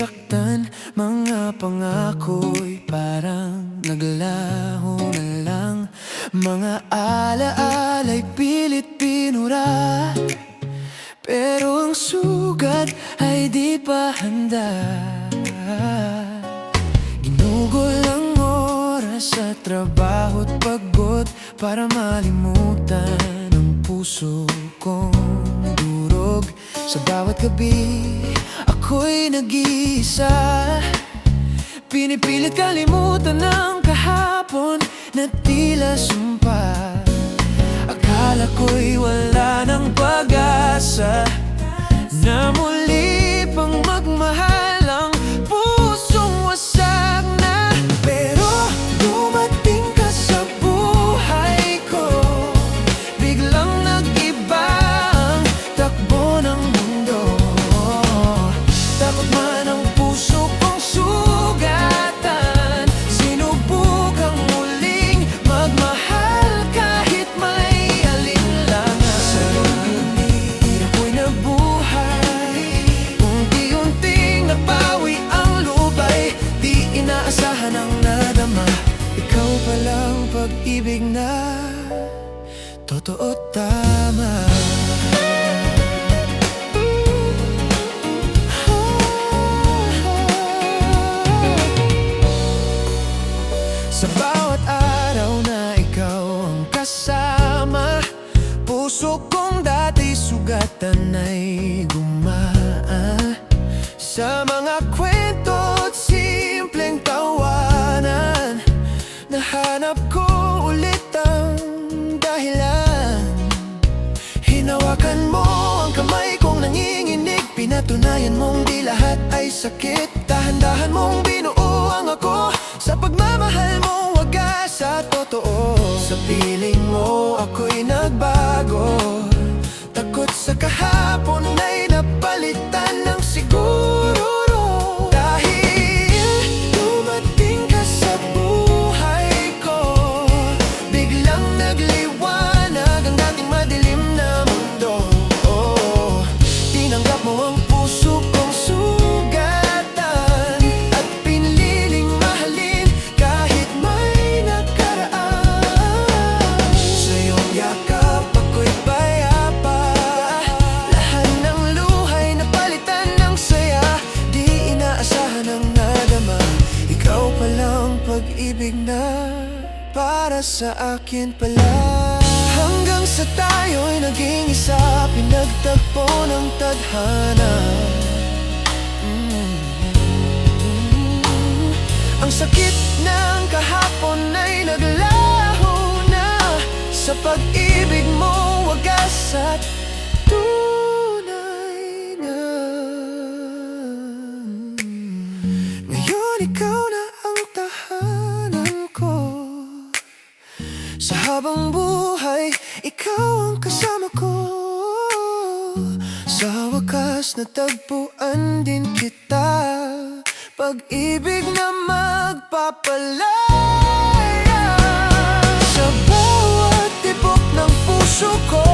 nasasaktan. Mga pangako'y parang naglaho na lang. Mga alaala'y pilit pinura, pero ang sugat ay di pa handa. Ginugol ang oras sa trabaho't pagod para malimutan ang puso kong durog. Sa bawat gabi, ako'y nag-iisa. Pinipilit kalimutan ang kahapon na tila sumpa. Akala ko'y wala ng pag-asa na muli pang magmahal ang pusong wasak na. Pero dumating ka sa buhay ko, biglang nag-iba ang takbo ng mundo. Takot man ang puso kong sugatan, sinubukang muling magmahal kahit may alinlangan. Sa gabi ako'y nabuhay, unti-unting nabawi ang lubay. Di inaasahan ang nadama, ikaw palang pag-ibig na totoo tama. Sa bawat araw na ikaw ang kasama, puso kong dati sugatan ay gumaan. Sa mga kwento't simpleng tawanan, nahanap ko ulit ang dahilan. Hinawakan mo ang kamay kong nanginginig, pinatunayan mong di lahat ay sakit. Dahan-dahan mong binuo ang ako sa pagmamahal mo, wagas sa totoo. Sa piling mo ako'y nagbago, takot sa kahapon ay napalitan ng siguro. Dahil dumating ka sa buhay ko, biglang nagliwanag ang dating madilim na mundo. Tinanggap mo ang puso kong sugatan at piniling mahalin kahit may nakaraan. Sa iyong yakap ako'y payapa, lahat ng luhay napalitan ng saya. Di inaasahan ang nadama, ikaw palang pag-ibig na para sa akin pala. Hanggang sa tayo'y naging isa, pinagtagpo ng tadhana. Ang sakit ng kahapon ay naglaho na sa pag-ibig mo, wagas at tunay na. Ngayon ikaw na ang tahanan ko, sa habang buhay ikaw ang kasama ko. Sa wakas natagpuan din kita, pag-ibig na magpapalaya. Sa bawat tibok ng puso ko,